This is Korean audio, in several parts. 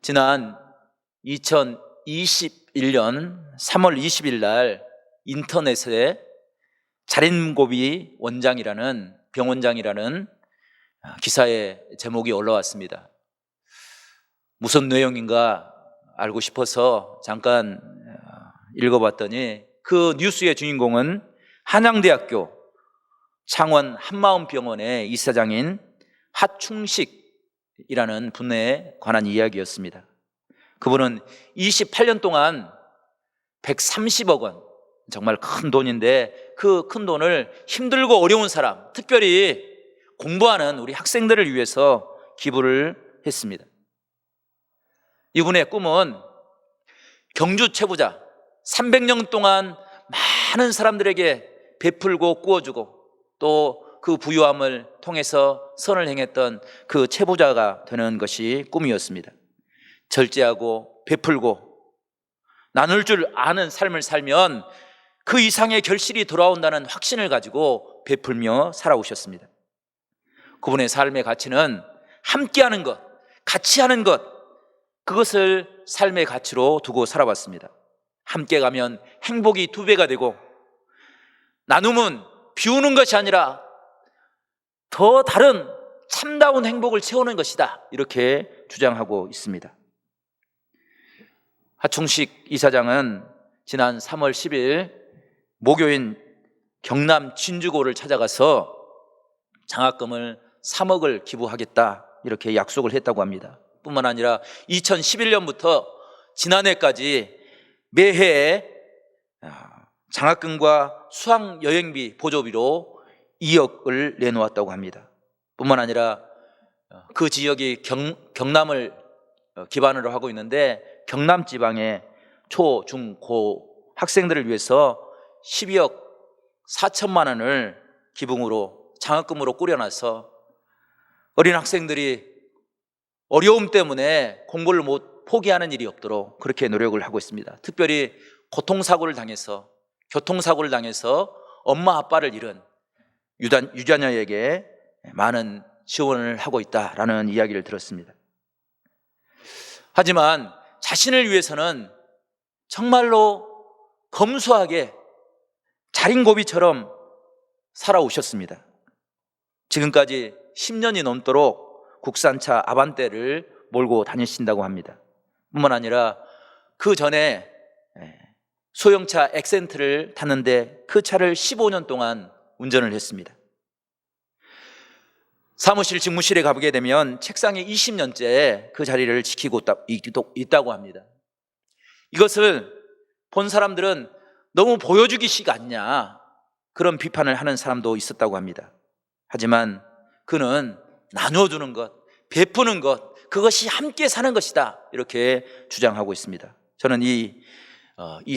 지난 2021년 3월 20일 날 인터넷에 자린고비 원장이라는 병원장이라는 기사의 제목이 올라왔습니다. 무슨 내용인가 알고 싶어서 잠깐 읽어봤더니 그 뉴스의 주인공은 한양대학교 창원 한마음병원의 이사장인 하충식이라는 분에 관한 이야기였습니다. 그분은 28년 동안 130억 원, 정말 큰 돈인데 그 큰 돈을 힘들고 어려운 사람, 특별히 공부하는 우리 학생들을 위해서 기부를 했습니다. 이분의 꿈은 경주 최부자, 300년 동안 많은 사람들에게 베풀고 구워주고 또 그 부유함을 통해서 선을 행했던 그 최부자가 되는 것이 꿈이었습니다. 절제하고 베풀고 나눌 줄 아는 삶을 살면 그 이상의 결실이 돌아온다는 확신을 가지고 베풀며 살아오셨습니다. 그분의 삶의 가치는 함께하는 것, 같이 하는 것, 그것을 삶의 가치로 두고 살아왔습니다. 함께 가면 행복이 2배가 되고 나눔은 비우는 것이 아니라 더 다른 참다운 행복을 채우는 것이다, 이렇게 주장하고 있습니다. 하충식 이사장은 지난 3월 10일 모교인 경남 진주고를 찾아가서 장학금을 3억을 기부하겠다, 이렇게 약속을 했다고 합니다. 뿐만 아니라 2011년부터 지난해까지 매해 장학금과 수학여행비 보조비로 2억을 내놓았다고 합니다. 뿐만 아니라 그 지역이 경남을 기반으로 하고 있는데 경남 지방의 초, 중, 고 학생들을 위해서 12억 4천만 원을 기부금으로 장학금으로 꾸려놔서 어린 학생들이 어려움 때문에 공부를 못 포기하는 일이 없도록 그렇게 노력을 하고 있습니다. 특별히 교통사고를 당해서 엄마 아빠를 잃은 유자녀에게 많은 지원을 하고 있다라는 이야기를 들었습니다. 하지만 자신을 위해서는 정말로 검소하게 자린고비처럼 살아오셨습니다. 지금까지 10년이 넘도록 국산차 아반떼를 몰고 다니신다고 합니다. 뿐만 아니라 그 전에 소형차 엑센트를 탔는데 그 차를 15년 동안 운전을 했습니다. 사무실 직무실에 가보게 되면 책상에 20년째 그 자리를 지키고 있다고 합니다. 이것을 본 사람들은 너무 보여주기식 아니냐, 그런 비판을 하는 사람도 있었다고 합니다. 하지만 그는 나눠주는 것, 베푸는 것, 그것이 함께 사는 것이다, 이렇게 주장하고 있습니다. 저는 이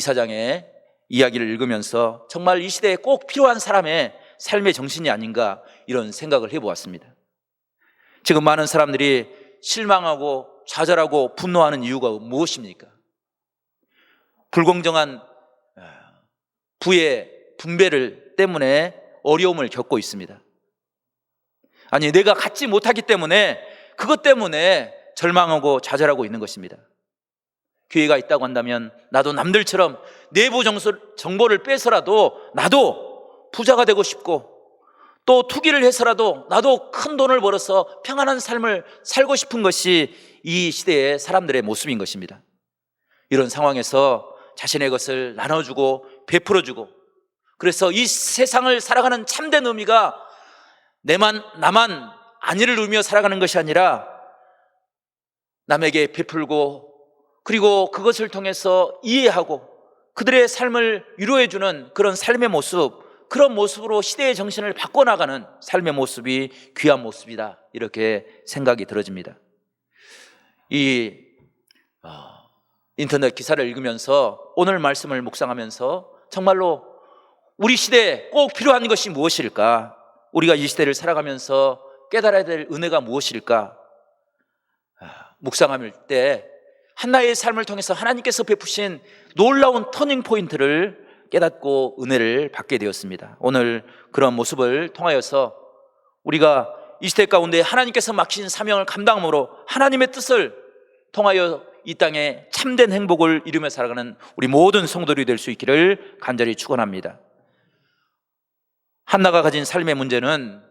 사장의 이야기를 읽으면서 정말 이 시대에 꼭 필요한 사람의 삶의 정신이 아닌가, 이런 생각을 해보았습니다. 지금 많은 사람들이 실망하고 좌절하고 분노하는 이유가 무엇입니까? 불공정한 부의 분배를 때문에 어려움을 겪고 있습니다. 아니, 내가 갖지 못하기 때문에 그것 때문에 절망하고 좌절하고 있는 것입니다. 기회가 있다고 한다면 나도 남들처럼 내부 정보를 빼서라도 나도 부자가 되고 싶고 또 투기를 해서라도 나도 큰 돈을 벌어서 평안한 삶을 살고 싶은 것이 이 시대의 사람들의 모습인 것입니다. 이런 상황에서 자신의 것을 나눠주고 베풀어주고, 그래서 이 세상을 살아가는 참된 의미가 나만 안위를 누리며 살아가는 것이 아니라 남에게 베풀고 그리고 그것을 통해서 이해하고 그들의 삶을 위로해주는 그런 삶의 모습, 그런 모습으로 시대의 정신을 바꿔나가는 삶의 모습이 귀한 모습이다, 이렇게 생각이 들어집니다. 이 인터넷 기사를 읽으면서 오늘 말씀을 묵상하면서 정말로 우리 시대에 꼭 필요한 것이 무엇일까, 우리가 이 시대를 살아가면서 깨달아야 될 은혜가 무엇일까 묵상할 때 한나의 삶을 통해서 하나님께서 베푸신 놀라운 터닝 포인트를 깨닫고 은혜를 받게 되었습니다. 오늘 그런 모습을 통하여서 우리가 이 시대 가운데 하나님께서 맡기신 사명을 감당함으로 하나님의 뜻을 통하여 이 땅에 참된 행복을 이루며 살아가는 우리 모든 성도들이 될 수 있기를 간절히 축원합니다. 한나가 가진 삶의 문제는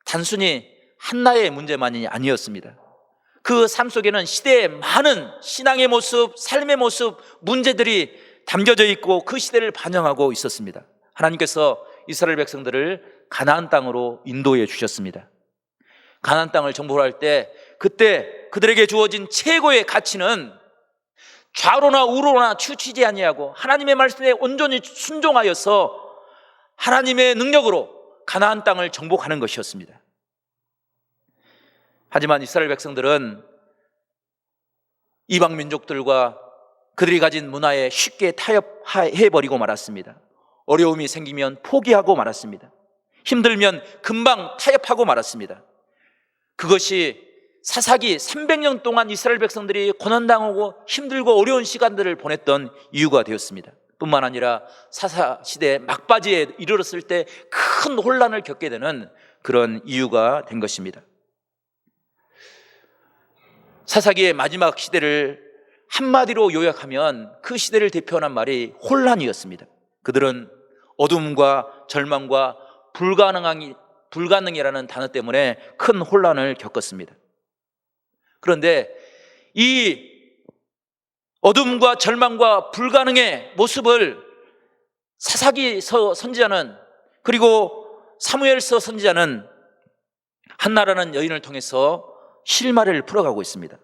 단순히 한나의 문제만이 아니었습니다. 그 삶 속에는 시대의 많은 신앙의 모습, 삶의 모습, 문제들이 담겨져 있고 그 시대를 반영하고 있었습니다. 하나님께서 이스라엘 백성들을 가나안 땅으로 인도해 주셨습니다. 가나안 땅을 정복할 때 그때 그들에게 주어진 최고의 가치는 좌로나 우로나 치우치지 아니하고 하나님의 말씀에 온전히 순종하여서 하나님의 능력으로 가나안 땅을 정복하는 것이었습니다. 하지만 이스라엘 백성들은 이방 민족들과 그들이 가진 문화에 쉽게 타협해버리고 말았습니다. 어려움이 생기면 포기하고 말았습니다. 힘들면 금방 타협하고 말았습니다. 그것이 사사기 300년 동안 이스라엘 백성들이 고난당하고 힘들고 어려운 시간들을 보냈던 이유가 되었습니다. 뿐만 아니라 사사시대 막바지에 이르렀을 때 큰 혼란을 겪게 되는 그런 이유가 된 것입니다. 사사기의 마지막 시대를 한마디로 요약하면 그 시대를 대표하는 말이 혼란이었습니다. 그들은 어둠과 절망과 불가능이라는 단어 때문에 큰 혼란을 겪었습니다. 그런데 이 어둠과 절망과 불가능의 모습을 사사기서 선지자는, 그리고 사무엘서 선지자는 한나라는 여인을 통해서 실마리를 풀어가고 있습니다.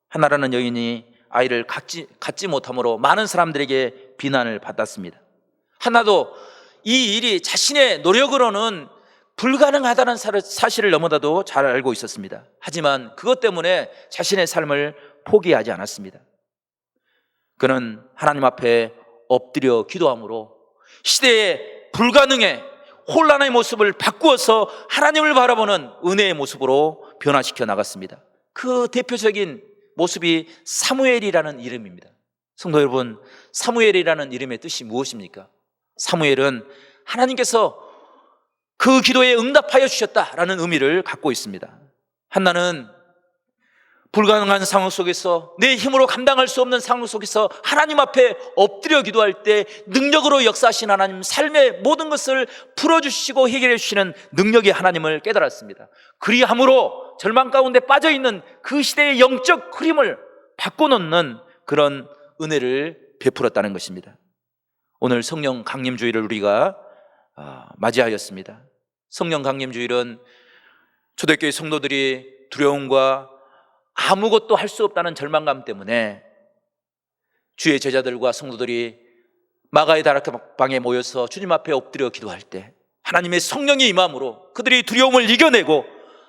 한나라는 여인이 아이를 갖지 못함으로 많은 사람들에게 비난을 받았습니다. 한나도 이 일이 자신의 노력으로는 불가능하다는 사실을 너무나도 잘 알고 있었습니다. 하지만 그것 때문에 자신의 삶을 포기하지 않았습니다. 그는 하나님 앞에 엎드려 기도함으로 시대의 불가능의 혼란의 모습을 바꾸어서 하나님을 바라보는 은혜의 모습으로 변화시켜 나갔습니다. 그 대표적인 모습이 사무엘이라는 이름입니다. 성도 여러분, 사무엘이라는 이름의 뜻이 무엇입니까? 사무엘은 하나님께서 그 기도에 응답하여 주셨다라는 의미를 갖고 있습니다. 한나는 불가능한 상황 속에서, 내 힘으로 감당할 수 없는 상황 속에서 하나님 앞에 엎드려 기도할 때 능력으로 역사하신 하나님, 삶의 모든 것을 풀어주시고 해결해 주시는 능력의 하나님을 깨달았습니다. 그리함으로 절망 가운데 빠져있는 그 시대의 영적 흐름을 바꿔놓는 그런 은혜를 베풀었다는 것입니다. 오늘 성령 강림주일을 우리가 맞이하였습니다. 성령 강림주일은 초대교회 성도들이 두려움과 아무것도 할 수 없다는 절망감 때문에 주의 제자들과 성도들이 마가의 다락방에 모여서 주님 앞에 엎드려 기도할 때 하나님의 성령이 임함으로 그들이 두려움을 이겨내고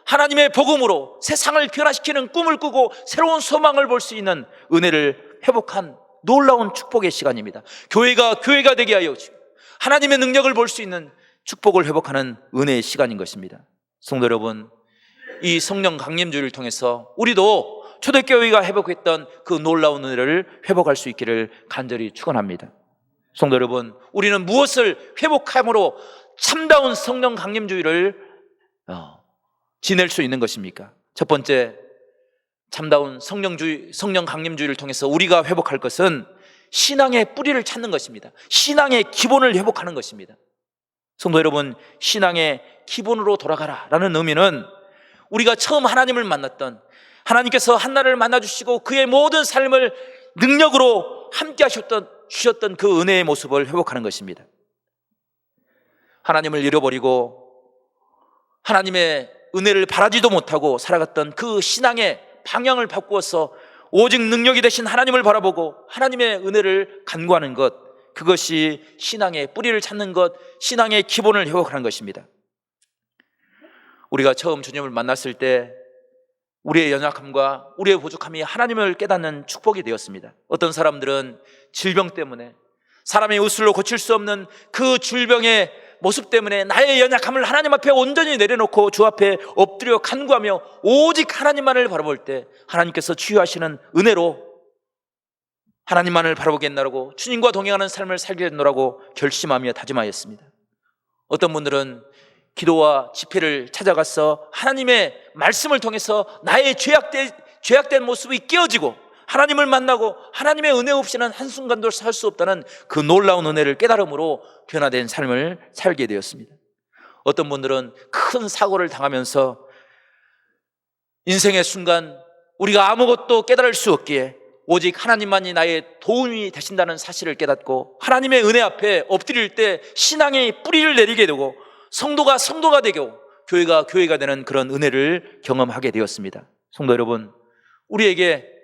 하나님의 복음으로 세상을 변화시키는 꿈을 꾸고 새로운 소망을 볼 수 있는 은혜를 회복한 놀라운 축복의 시간입니다. 교회가 되게 하여 주시고 하나님의 능력을 볼 수 있는 축복을 회복하는 은혜의 시간인 것입니다. 성도 여러분, 이 성령 강림주의를 통해서 우리도 초대교회가 회복했던 그 놀라운 은혜를 회복할 수 있기를 간절히 축원합니다. 성도 여러분, 우리는 무엇을 회복함으로 참다운 성령 강림주의를 지낼 수 있는 것입니까? 첫 번째, 참다운 성령 강림주의를 통해서 우리가 회복할 것은 신앙의 뿌리를 찾는 것입니다. 신앙의 기본을 회복하는 것입니다. 성도 여러분, 신앙의 기본으로 돌아가라라는 의미는 우리가 처음 하나님을 만났던, 하나님께서 한나를 만나주시고 그의 모든 삶을 능력으로 함께 주셨던 그 은혜의 모습을 회복하는 것입니다. 하나님을 잃어버리고 하나님의 은혜를 바라지도 못하고 살아갔던 그 신앙의 방향을 바꾸어서 오직 능력이 되신 하나님을 바라보고 하나님의 은혜를 간구하는 것, 그것이 신앙의 뿌리를 찾는 것, 신앙의 기본을 회복하는 것입니다. 우리가 처음 주님을 만났을 때 우리의 연약함과 우리의 부족함이 하나님을 깨닫는 축복이 되었습니다. 어떤 사람들은 질병 때문에, 사람의 의술로 고칠 수 없는 그 질병의 모습 때문에 나의 연약함을 하나님 앞에 온전히 내려놓고 주 앞에 엎드려 간구하며 오직 하나님만을 바라볼 때 하나님께서 치유하시는 은혜로 하나님만을 바라보겠노라고, 주님과 동행하는 삶을 살겠노라고 결심하며 다짐하였습니다. 어떤 분들은 기도와 집회를 찾아가서 하나님의 말씀을 통해서 나의 죄악된 모습이 깨어지고 하나님을 만나고 하나님의 은혜 없이는 한순간도 살 수 없다는 그 놀라운 은혜를 깨달음으로 변화된 삶을 살게 되었습니다. 어떤 분들은 큰 사고를 당하면서 인생의 순간 우리가 아무것도 깨달을 수 없기에 오직 하나님만이 나의 도움이 되신다는 사실을 깨닫고 하나님의 은혜 앞에 엎드릴 때 신앙의 뿌리를 내리게 되고 성도가 성도가 되고 교회가 교회가 되는 그런 은혜를 경험하게 되었습니다. 성도 여러분, 우리에게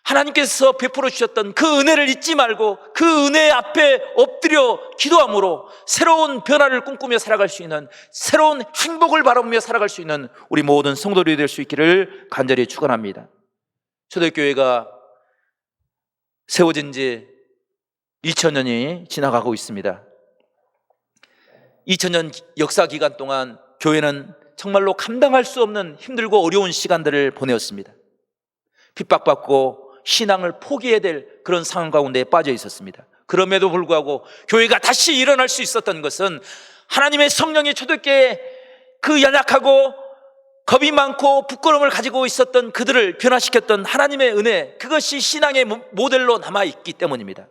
하나님께서 베풀어 주셨던 그 은혜를 잊지 말고 그 은혜 앞에 엎드려 기도함으로 새로운 변화를 꿈꾸며 살아갈 수 있는, 새로운 행복을 바라보며 살아갈 수 있는 우리 모든 성도들이 될 수 있기를 간절히 축원합니다. 초대교회가 세워진 지 2000년이 지나가고 있습니다. 2000년 역사 기간 동안 교회는 정말로 감당할 수 없는 힘들고 어려운 시간들을 보내었습니다. 핍박받고 신앙을 포기해야 될 그런 상황 가운데 빠져 있었습니다. 그럼에도 불구하고 교회가 다시 일어날 수 있었던 것은 하나님의 성령이 초대교회에 그 연약하고 겁이 많고 부끄러움을 가지고 있었던 그들을 변화시켰던 하나님의 은혜, 그것이 신앙의 모델로 남아있기 때문입니다.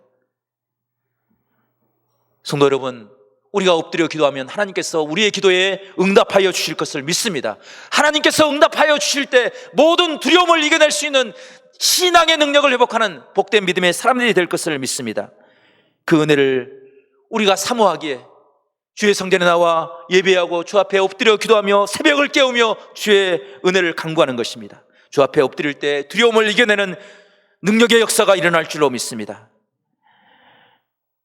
성도 여러분, 우리가 엎드려 기도하면 하나님께서 우리의 기도에 응답하여 주실 것을 믿습니다. 하나님께서 응답하여 주실 때 모든 두려움을 이겨낼 수 있는 신앙의 능력을 회복하는 복된 믿음의 사람들이 될 것을 믿습니다. 그 은혜를 우리가 사모하기에 주의 성전에 나와 예배하고 주 앞에 엎드려 기도하며 새벽을 깨우며 주의 은혜를 간구하는 것입니다. 주 앞에 엎드릴 때 두려움을 이겨내는 능력의 역사가 일어날 줄로 믿습니다.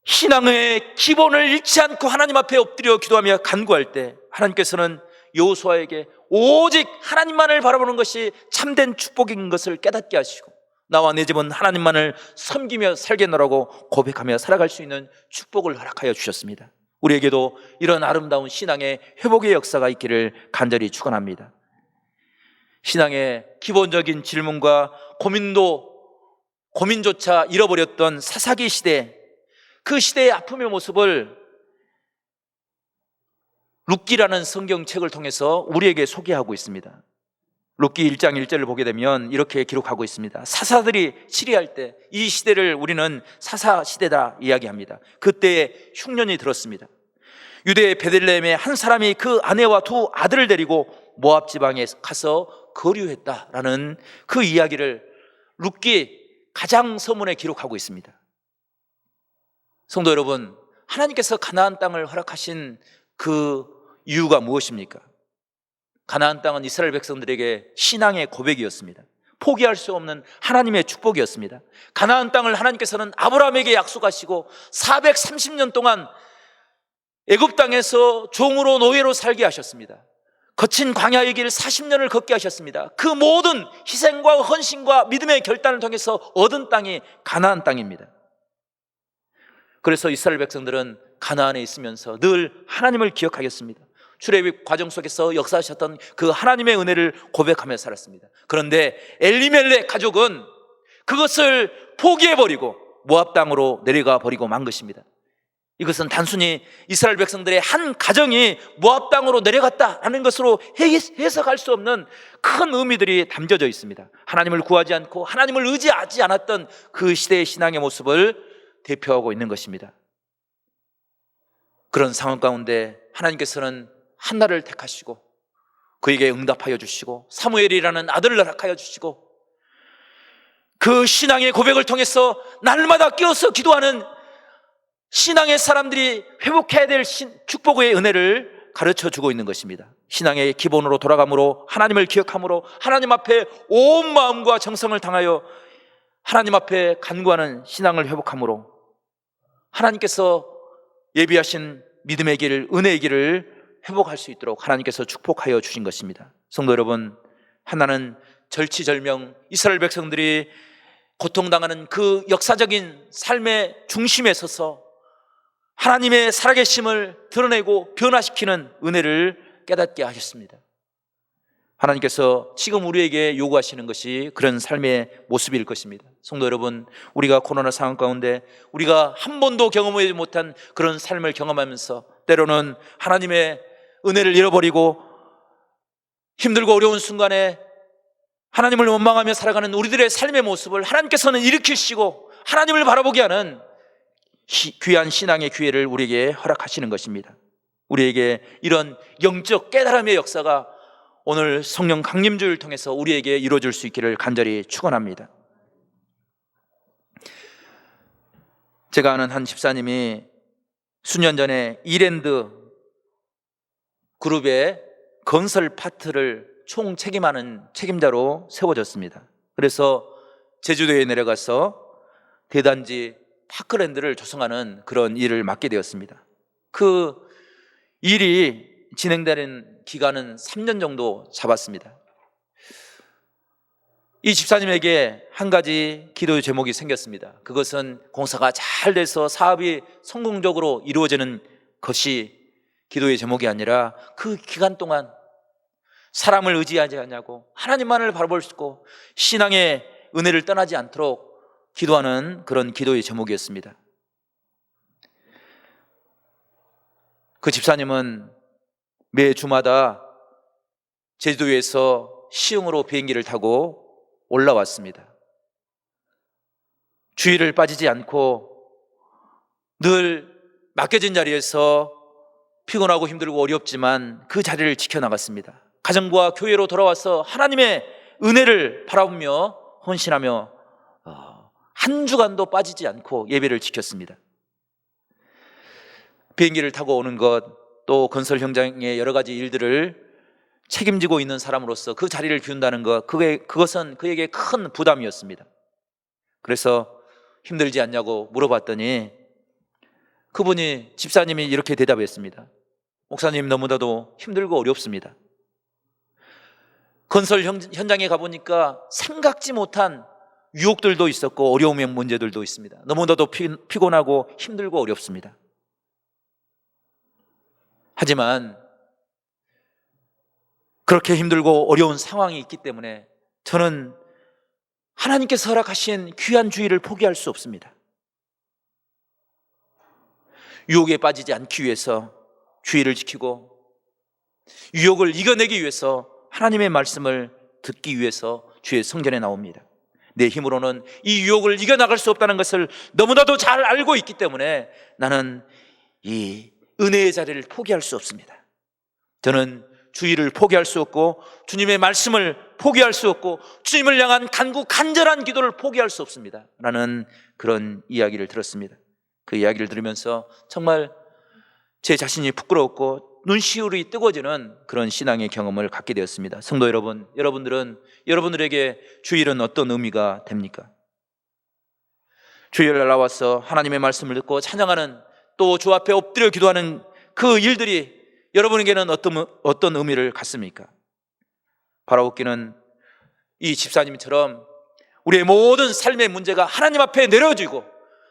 신앙의 기본을 잃지 않고 하나님 앞에 엎드려 기도하며 간구할 때 하나님께서는 여호수아에게 오직 하나님만을 바라보는 것이 참된 축복인 것을 깨닫게 하시고 나와 내 집은 하나님만을 섬기며 살겠노라고 고백하며 살아갈 수 있는 축복을 허락하여 주셨습니다. 우리에게도 이런 아름다운 신앙의 회복의 역사가 있기를 간절히 축원합니다. 신앙의 기본적인 질문과 고민조차 잃어버렸던 사사기 시대, 그 시대의 아픔의 모습을 룻기라는 성경책을 통해서 우리에게 소개하고 있습니다. 룻기 1장 1절을 보게 되면 이렇게 기록하고 있습니다. 사사들이 치리할 때 이 시대를 우리는 사사 시대다 이야기합니다. 그때에 흉년이 들었습니다. 유대의 베들레헴에 한 사람이 그 아내와 두 아들을 데리고 모압 지방에 가서 거류했다라는 그 이야기를 룻기 가장 서문에 기록하고 있습니다. 성도 여러분, 하나님께서 가나안 땅을 허락하신 그 이유가 무엇입니까? 가나안 땅은 이스라엘 백성들에게 신앙의 고백이었습니다. 포기할 수 없는 하나님의 축복이었습니다. 가나안 땅을 하나님께서는 아브라함에게 약속하시고 430년 동안 애굽 땅에서 종으로 노예로 살게 하셨습니다. 거친 광야의 길 40년을 걷게 하셨습니다. 그 모든 희생과 헌신과 믿음의 결단을 통해서 얻은 땅이 가나안 땅입니다. 그래서 이스라엘 백성들은 가나안에 있으면서 늘 하나님을 기억하겠습니다. 출애굽 과정 속에서 역사하셨던 그 하나님의 은혜를 고백하며 살았습니다. 그런데 엘리멜렉 가족은 그것을 포기해버리고 모압 땅으로 내려가 버리고 만 것입니다. 이것은 단순히 이스라엘 백성들의 한 가정이 모압 땅으로 내려갔다라는 것으로 해석할 수 없는 큰 의미들이 담겨져 있습니다. 하나님을 구하지 않고 하나님을 의지하지 않았던 그 시대의 신앙의 모습을 대표하고 있는 것입니다. 그런 상황 가운데 하나님께서는 한나를 택하시고 그에게 응답하여 주시고 사무엘이라는 아들을 허락하여 주시고 그 신앙의 고백을 통해서 날마다 끼어서 기도하는 신앙의 사람들이 회복해야 될 축복의 은혜를 가르쳐주고 있는 것입니다. 신앙의 기본으로 돌아감으로 하나님을 기억함으로 하나님 앞에 온 마음과 정성을 당하여 하나님 앞에 간구하는 신앙을 회복함으로 하나님께서 예비하신 믿음의 길, 은혜의 길을 회복할 수 있도록 하나님께서 축복하여 주신 것입니다. 성도 여러분, 하나는 절치절명 이스라엘 백성들이 고통당하는 그 역사적인 삶의 중심에 서서 하나님의 살아계심을 드러내고 변화시키는 은혜를 깨닫게 하셨습니다. 하나님께서 지금 우리에게 요구하시는 것이 그런 삶의 모습일 것입니다. 성도 여러분, 우리가 코로나 상황 가운데 우리가 한 번도 경험하지 못한 그런 삶을 경험하면서 때로는 하나님의 은혜를 잃어버리고 힘들고 어려운 순간에 하나님을 원망하며 살아가는 우리들의 삶의 모습을 하나님께서는 일으키시고 하나님을 바라보게 하는 귀한 신앙의 기회를 우리에게 허락하시는 것입니다. 우리에게 이런 영적 깨달음의 역사가 오늘 성령 강림주를 통해서 우리에게 이루어질 수 있기를 간절히 축원합니다. 제가 아는 한 집사님이 수년 전에 이랜드 그룹의 건설 파트를 총 책임하는 책임자로 세워졌습니다. 그래서 제주도에 내려가서 대단지 파크랜드를 조성하는 그런 일을 맡게 되었습니다. 그 일이 진행되는 기간은 3년 정도 잡았습니다. 이 집사님에게 한 가지 기도의 제목이 생겼습니다. 그것은 공사가 잘 돼서 사업이 성공적으로 이루어지는 것이 기도의 제목이 아니라 그 기간 동안 사람을 의지하지 않냐고 하나님만을 바라볼 수 있고 신앙의 은혜를 떠나지 않도록 기도하는 그런 기도의 제목이었습니다. 그 집사님은 매 주마다 제주도에서 시흥으로 비행기를 타고 올라왔습니다. 주일을 빠지지 않고 늘 맡겨진 자리에서 피곤하고 힘들고 어렵지만 그 자리를 지켜나갔습니다. 가정과 교회로 돌아와서 하나님의 은혜를 바라보며 헌신하며 한 주간도 빠지지 않고 예배를 지켰습니다. 비행기를 타고 오는 것, 또 건설 현장의 여러 가지 일들을 책임지고 있는 사람으로서 그 자리를 비운다는 것, 그것은 그에게 큰 부담이었습니다. 그래서 힘들지 않냐고 물어봤더니 그분이, 집사님이 이렇게 대답했습니다. 목사님, 너무나도 힘들고 어렵습니다. 건설 현장에 가보니까 생각지 못한 유혹들도 있었고 어려움의 문제들도 있습니다. 너무나도 피곤하고 힘들고 어렵습니다. 하지만 그렇게 힘들고 어려운 상황이 있기 때문에 저는 하나님께서 허락하신 귀한 주의를 포기할 수 없습니다. 유혹에 빠지지 않기 위해서 주의를 지키고 유혹을 이겨내기 위해서 하나님의 말씀을 듣기 위해서 주의 성전에 나옵니다. 내 힘으로는 이 유혹을 이겨나갈 수 없다는 것을 너무나도 잘 알고 있기 때문에 나는 이 은혜의 자리를 포기할 수 없습니다. 저는 주의를 포기할 수 없고 주님의 말씀을 포기할 수 없고 주님을 향한 간절한 기도를 포기할 수 없습니다 라는 그런 이야기를 들었습니다. 그 이야기를 들으면서 정말 제 자신이 부끄러웠고 눈시울이 뜨거워지는 그런 신앙의 경험을 갖게 되었습니다. 성도 여러분, 여러분들에게 주일은 어떤 의미가 됩니까? 주일날 나와서 하나님의 말씀을 듣고 찬양하는, 또 주 앞에 엎드려 기도하는 그 일들이 여러분에게는 어떤 의미를 갖습니까? 바라옵기는 이 집사님처럼 우리의 모든 삶의 문제가 하나님 앞에 내려지고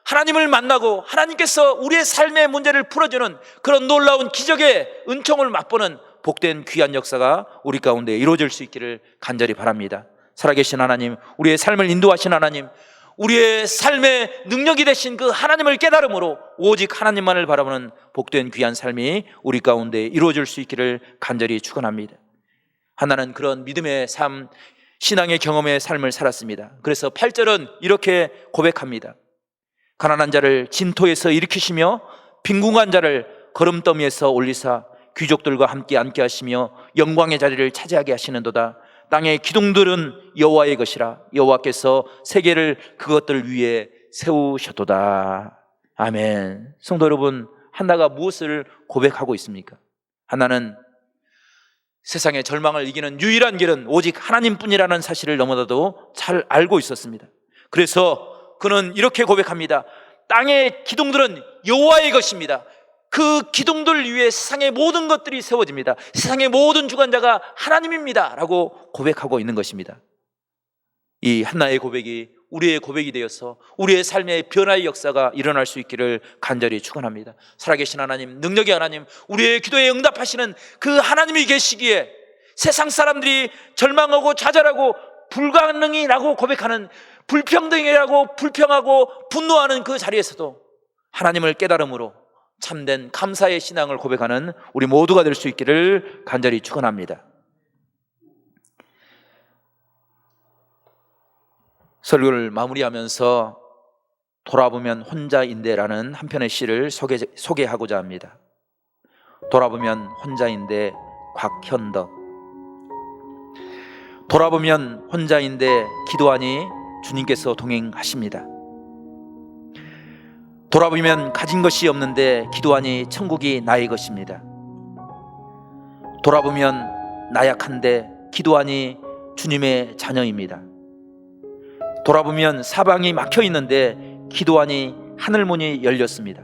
하나님을 만나고 하나님께서 우리의 삶의 문제를 풀어주는 그런 놀라운 기적의 은총을 맛보는 복된 귀한 역사가 우리 가운데 이루어질 수 있기를 간절히 바랍니다. 살아계신 하나님, 우리의 삶을 인도하신 하나님, 우리의 삶의 능력이 되신 그 하나님을 깨달음으로 오직 하나님만을 바라보는 복된 귀한 삶이 우리 가운데 이루어질 수 있기를 간절히 축원합니다. 하나는 그런 믿음의 삶, 신앙의 경험의 삶을 살았습니다. 그래서 8절은 이렇게 고백합니다. 가난한 자를 진토에서 일으키시며 빈궁한 자를 거름더미에서 올리사 귀족들과 함께 앉게 하시며 영광의 자리를 차지하게 하시는도다. 땅의 기둥들은 여호와의 것이라. 여호와께서 세계를 그것들 위에 세우셨도다. 아멘. 성도 여러분, 한나가 무엇을 고백하고 있습니까? 한나는 세상의 절망을 이기는 유일한 길은 오직 하나님뿐이라는 사실을 너무나도 잘 알고 있었습니다. 그래서 그는 이렇게 고백합니다. 땅의 기둥들은 여호와의 것입니다. 그 기둥들 위에 세상의 모든 것들이 세워집니다. 세상의 모든 주관자가 하나님입니다 라고 고백하고 있는 것입니다. 이 한나의 고백이 우리의 고백이 되어서 우리의 삶의 변화의 역사가 일어날 수 있기를 간절히 축원합니다. 살아계신 하나님, 능력의 하나님, 우리의 기도에 응답하시는 그 하나님이 계시기에 세상 사람들이 절망하고 좌절하고 불가능이라고 고백하는, 불평등이라고 불평하고 분노하는 그 자리에서도 하나님을 깨달음으로 참된 감사의 신앙을 고백하는 우리 모두가 될 수 있기를 간절히 축원합니다. 설교를 마무리하면서 돌아보면 혼자인데라는 한 편의 시를 소개하고자 합니다. 돌아보면 혼자인데, 곽현덕. 돌아보면 혼자인데 기도하니 주님께서 동행하십니다. 돌아보면 가진 것이 없는데 기도하니 천국이 나의 것입니다. 돌아보면 나약한데 기도하니 주님의 자녀입니다. 돌아보면 사방이 막혀 있는데 기도하니 하늘문이 열렸습니다.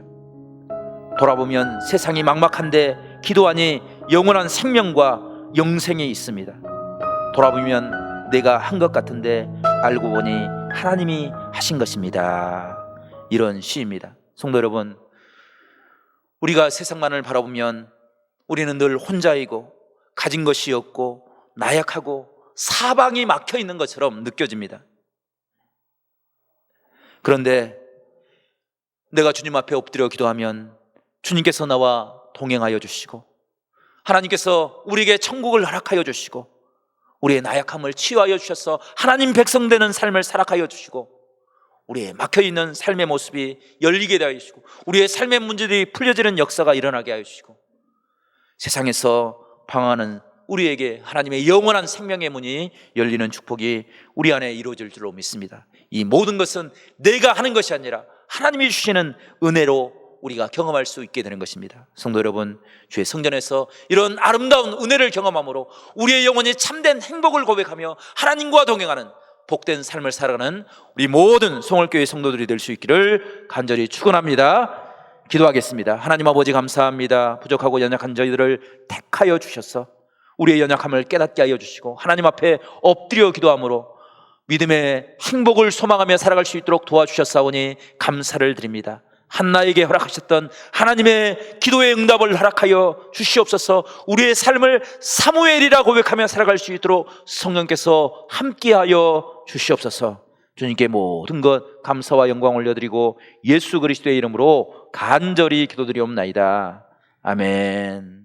돌아보면 세상이 막막한데 기도하니 영원한 생명과 영생이 있습니다. 돌아보면 내가 한 것 같은데 알고 보니 하나님이 하신 것입니다. 이런 시입니다. 성도 여러분, 우리가 세상만을 바라보면 우리는 늘 혼자이고 가진 것이 없고 나약하고 사방이 막혀 있는 것처럼 느껴집니다. 그런데 내가 주님 앞에 엎드려 기도하면 주님께서 나와 동행하여 주시고, 하나님께서 우리에게 천국을 허락하여 주시고, 우리의 나약함을 치유하여 주셔서 하나님 백성 되는 삶을 살아가여 주시고, 우리의 막혀있는 삶의 모습이 열리게 하여 주시고, 우리의 삶의 문제들이 풀려지는 역사가 일어나게 하여 주시고, 세상에서 방황하는 우리에게 하나님의 영원한 생명의 문이 열리는 축복이 우리 안에 이루어질 줄로 믿습니다. 이 모든 것은 내가 하는 것이 아니라 하나님이 주시는 은혜로 우리가 경험할 수 있게 되는 것입니다. 성도 여러분, 주의 성전에서 이런 아름다운 은혜를 경험함으로 우리의 영혼이 참된 행복을 고백하며 하나님과 동행하는 복된 삶을 살아가는 우리 모든 송월교회 성도들이 될 수 있기를 간절히 축원합니다. 기도하겠습니다. 하나님 아버지, 감사합니다. 부족하고 연약한 저희들을 택하여 주셔서 우리의 연약함을 깨닫게 하여 주시고, 하나님 앞에 엎드려 기도함으로 믿음의 행복을 소망하며 살아갈 수 있도록 도와주셨사오니 감사를 드립니다. 한나에게 허락하셨던 하나님의 기도의 응답을 허락하여 주시옵소서. 우리의 삶을 사무엘이라 고백하며 살아갈 수 있도록 성령께서 함께하여 주시옵소서. 주님께 모든 것 감사와 영광 올려드리고 예수 그리스도의 이름으로 간절히 기도드리옵나이다. 아멘.